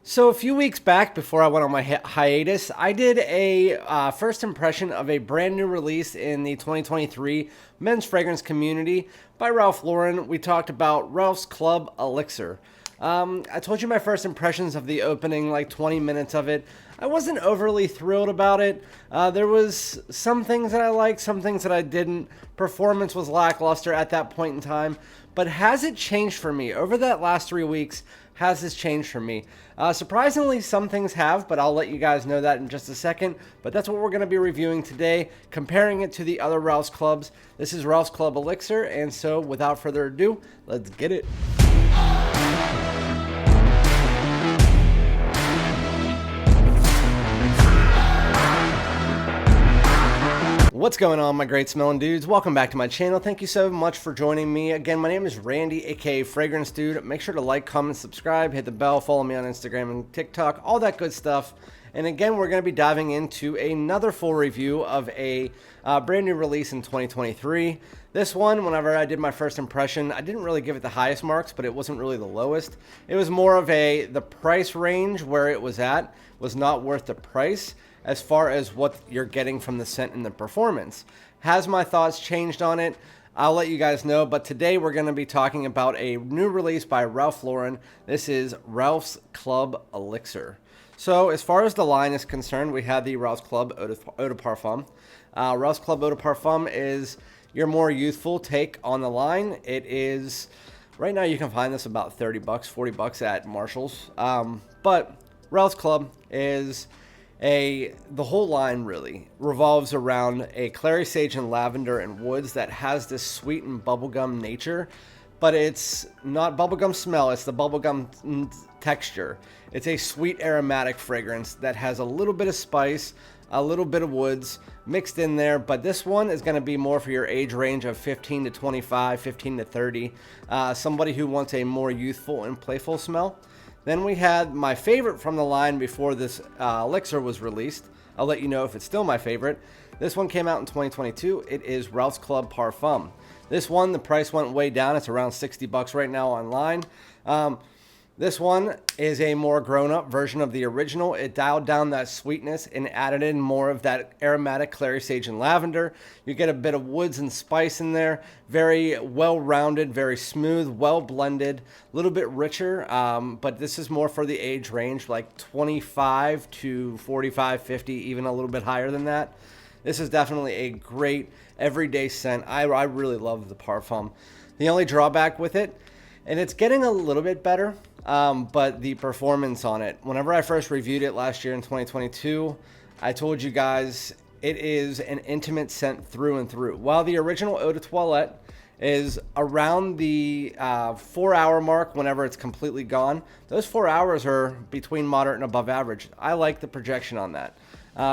So a few weeks back, before I went on my hiatus, I did a first impression of a brand new release in the 2023 men's fragrance community by Ralph Lauren. We talked about Ralphs Club Elixir. I told you my first impressions of the opening, like 20 minutes of it. I wasn't overly thrilled about it. There was some things that I liked, some things that I didn't. Performance was lackluster at that point in time. But has it changed for me? Over that last 3 weeks, has this changed for me? Surprisingly, some things have, but I'll let you guys know that in just a second. But that's what we're going to be reviewing today, comparing it to the other Ralphs Clubs. This is Ralphs Club Elixir, and so without further ado, let's get it. What's going on, my great smelling dudes? Welcome back to my channel. Thank you so much for joining me. Again, my name is Randy, aka FragranceDoud. Make sure to like, comment, subscribe, hit the bell, follow me on Instagram and TikTok, all that good stuff. And again, we're going to be diving into another full review of a brand new release in 2023. This one, whenever I did my first impression, I didn't really give it the highest marks, but it wasn't really the lowest. It was more of the price range where it was at was not worth the price as far as what you're getting from the scent and the performance. Has my thoughts changed on it? I'll let you guys know, but today we're going to be talking about a new release by Ralph Lauren. This is Ralphs Club Elixir. So as far as the line is concerned, we have the Ralphs Club Eau de Parfum. Ralphs Club Eau de Parfum is your more youthful take on the line. It is, right now you can find this about 30 bucks, 40 bucks at Marshall's. But Ralphs Club is the whole line really revolves around a clary sage and lavender and woods that has this sweet and bubblegum nature, but it's not bubblegum smell, it's the bubblegum texture. It's a sweet aromatic fragrance that has a little bit of spice, a little bit of woods mixed in there, but this one is going to be more for your age range of 15 to 25, 15 to 30, somebody who wants a more youthful and playful smell. Then we had my favorite from the line before this elixir was released. I'll let you know if it's still my favorite. This one came out in 2022. It is Ralphs Club Parfum. This one, the price went way down. It's around 60 bucks right now online. This one is a more grown-up version of the original. It dialed down that sweetness and added in more of that aromatic clary sage and lavender. You get a bit of woods and spice in there. Very well-rounded, very smooth, well-blended, a little bit richer, but this is more for the age range, like 25 to 45, 50, even a little bit higher than that. This is definitely a great everyday scent. I really love the Parfum. The only drawback with it, and it's getting a little bit better, but the performance on it. Whenever I first reviewed it last year in 2022, I told you guys it is an intimate scent through and through. While the original Eau de Toilette is around the 4-hour mark whenever it's completely gone, those 4 hours are between moderate and above average. I like the projection on that.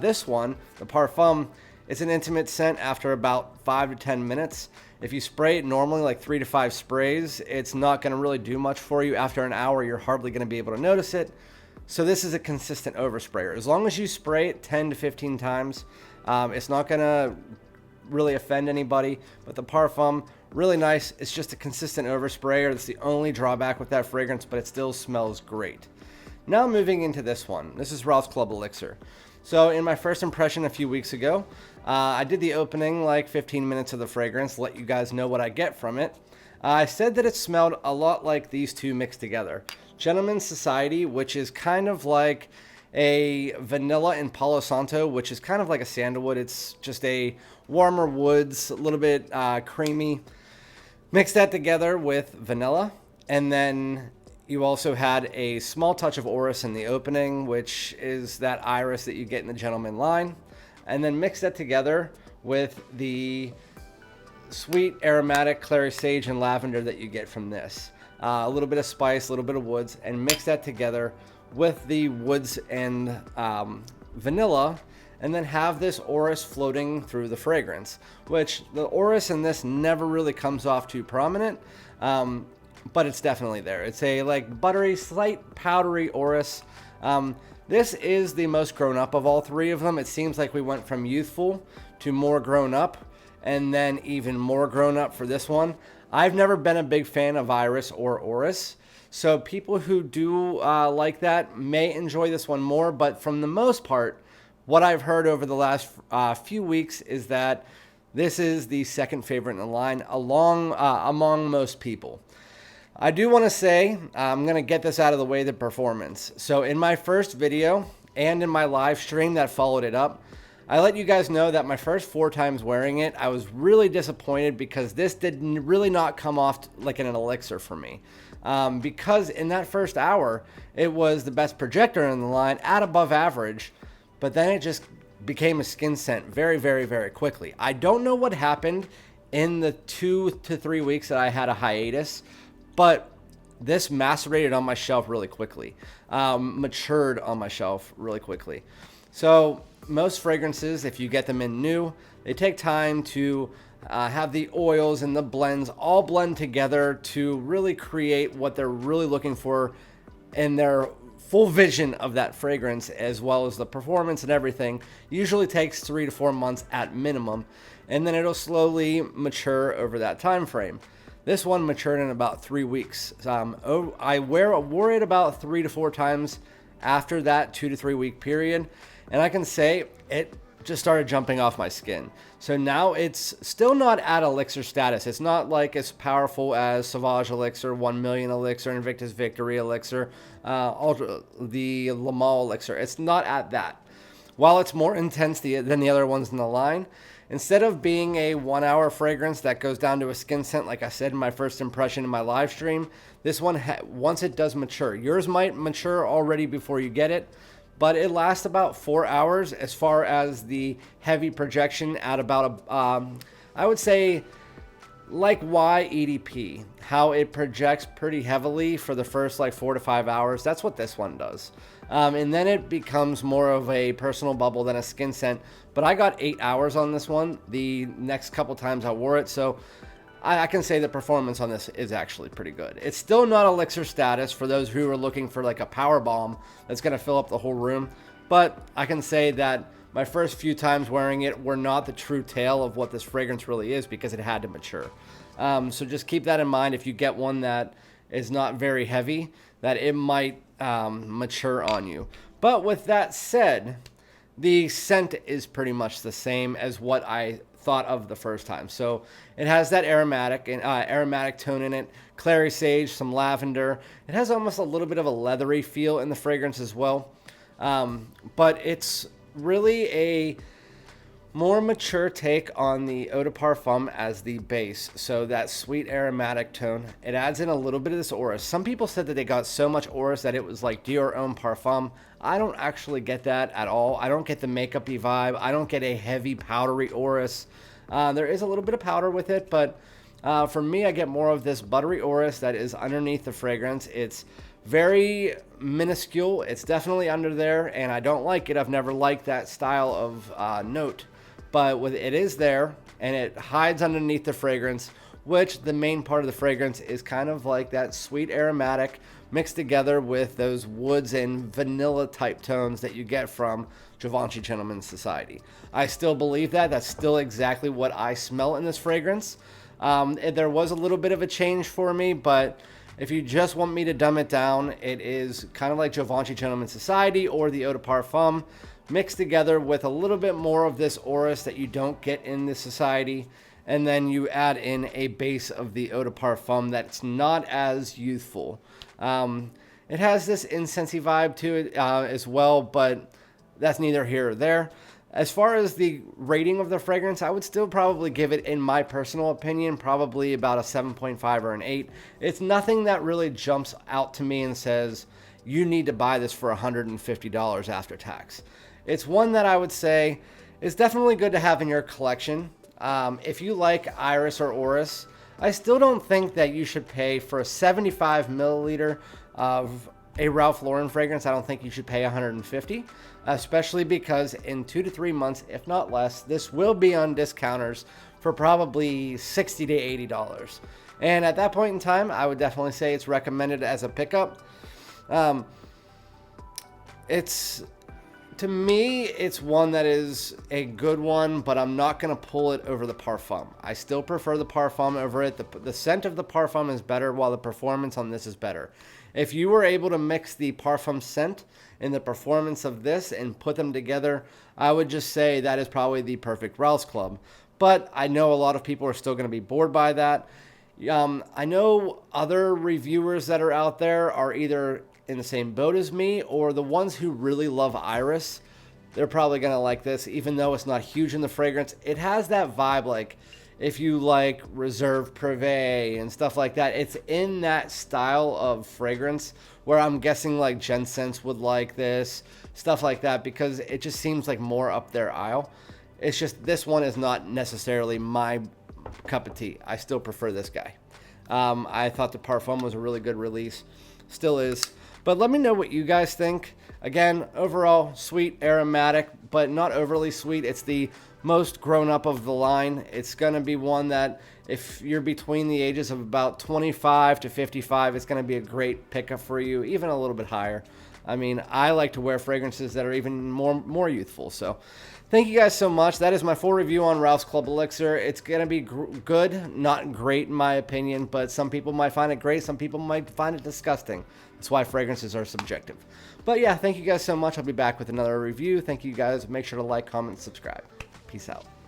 This one, the Parfum, it's an intimate scent after about 5 to 10 minutes. If you spray it normally, like 3 to 5 sprays, it's not going to really do much for you. After an hour, you're hardly going to be able to notice it. So this is a consistent oversprayer. As long as you spray it 10 to 15 times, it's not going to really offend anybody. But the Parfum, really nice. It's just a consistent oversprayer. That's the only drawback with that fragrance, but it still smells great. Now moving into this one. This is Ralphs Club Elixir. So in my first impression a few weeks ago, I did the opening, like 15 minutes of the fragrance, let you guys know what I get from it. I said that it smelled a lot like these two mixed together. Gentleman's Society, which is kind of like a vanilla and Palo Santo, which is kind of like a sandalwood. It's just a warmer woods, a little bit creamy. Mix that together with vanilla, and then you also had a small touch of orris in the opening, which is that iris that you get in the gentleman line. And then mix that together with the sweet aromatic clary sage and lavender that you get from this. A little bit of spice, a little bit of woods, and mix that together with the woods and vanilla, and then have this orris floating through the fragrance, which the orris in this never really comes off too prominent. But it's definitely there. It's a like buttery, slight powdery orris. This is the most grown up of all three of them. It seems like we went from youthful to more grown up, and then even more grown up for this one. I've never been a big fan of iris or orris, So people who do like that may enjoy this one more, but from the most part, what I've heard over the last few weeks is that this is the second favorite in the line among most people. I do want to say, I'm going to get this out of the way, the performance. So in my first video and in my live stream that followed it up, I let you guys know that my first 4 times wearing it, I was really disappointed because this did really not come off like an elixir for me. Because in that first hour, it was the best projector in the line at above average, but then it just became a skin scent very, very, very quickly. I don't know what happened in the 2 to 3 weeks that I had a hiatus, but this macerated on my shelf really quickly, matured on my shelf really quickly. So most fragrances, if you get them in new, they take time to have the oils and the blends all blend together to really create what they're really looking for in their full vision of that fragrance, as well as the performance and everything. Usually takes 3 to 4 months at minimum, and then it'll slowly mature over that time frame. This one matured in about 3 weeks. I wore it about 3 to 4 times after that 2 to 3 week period, and I can say it just started jumping off my skin. So now it's still not at elixir status. It's not like as powerful as Sauvage Elixir, 1 Million Elixir, Invictus Victory Elixir, the Le Mans Elixir. It's not at that. While it's more intense than the other ones in the line, instead of being a 1 hour fragrance that goes down to a skin scent, like I said in my first impression in my live stream, this one, once it does mature, yours might mature already before you get it, but it lasts about 4 hours as far as the heavy projection at about I would say like YEDP, how it projects pretty heavily for the first like 4 to 5 hours. That's what this one does. And then it becomes more of a personal bubble than a skin scent. But I got 8 hours on this one the next couple times I wore it. So I can say the performance on this is actually pretty good. It's still not elixir status for those who are looking for like a power bomb that's going to fill up the whole room. But I can say that my first few times wearing it were not the true tale of what this fragrance really is, because it had to mature. So just keep that in mind if you get one that is not very heavy, that it might mature on you. But with that said, the scent is pretty much the same as what I thought of the first time. So it has that aromatic tone in it, clary sage, some lavender. It has almost a little bit of a leathery feel in the fragrance as well. But it's really a more mature take on the Eau de Parfum as the base. So that sweet aromatic tone, it adds in a little bit of this orris. Some people said that they got so much orris that it was like Dior Homme Parfum. I don't actually get that at all. I don't get the makeup-y vibe. I don't get a heavy powdery orris. There is a little bit of powder with it, but for me, I get more of this buttery orris that is underneath the fragrance. It's very minuscule. It's definitely under there, and I don't like it. I've never liked that style of note. But it is there, and it hides underneath the fragrance, which the main part of the fragrance is kind of like that sweet aromatic mixed together with those woods and vanilla type tones that you get from Givenchy Gentleman's Society. I still believe that. That's still exactly what I smell in this fragrance. There was a little bit of a change for me, but if you just want me to dumb it down, it is kind of like Givenchy Gentleman's Society or the Eau de Parfum, mixed together with a little bit more of this orris that you don't get in the Society, and then you add in a base of the Eau de Parfum that's not as youthful. It has this incensey vibe to it as well, but that's neither here or there. As far as the rating of the fragrance, I would still probably give it, in my personal opinion, probably about a 7.5 or an 8. It's nothing that really jumps out to me and says, you need to buy this for $150 after tax. It's one that I would say is definitely good to have in your collection. If you like iris or orris, I still don't think that you should pay for a 75 milliliter of a Ralph Lauren fragrance. I don't think you should pay $150, especially because in 2 to 3 months, if not less, this will be on discounters for probably $60 to $80. And at that point in time, I would definitely say it's recommended as a pickup. To me, it's one that is a good one, but I'm not going to pull it over the Parfum. I still prefer the Parfum over it. The scent of the Parfum is better, while the performance on this is better. If you were able to mix the parfum scent and the performance of this and put them together, I would just say that is probably the perfect Ralphs Club. But I know a lot of people are still going to be bored by that. I know other reviewers that are out there are either in the same boat as me, or the ones who really love Iris. They're probably going to like this, even though it's not huge in the fragrance. It has that vibe, like if you like Reserve Privé and stuff like that. It's in that style of fragrance where I'm guessing like Jensen's would like this, stuff like that, because it just seems like more up their aisle. It's just this one is not necessarily my cup of tea. I still prefer this guy. I thought the Parfum was a really good release. Still is. But let me know what you guys think. Again, overall, sweet, aromatic, but not overly sweet. It's the most grown up of the line. It's going to be one that if you're between the ages of about 25 to 55, it's going to be a great pickup for you, even a little bit higher. I mean, I like to wear fragrances that are even more youthful. So thank you guys so much. That is my full review on Ralphs Club Elixir. It's going to be good, not great in my opinion, but some people might find it great. Some people might find it disgusting. That's why fragrances are subjective. But yeah, thank you guys so much. I'll be back with another review. Thank you guys. Make sure to like, comment, and subscribe. Peace out.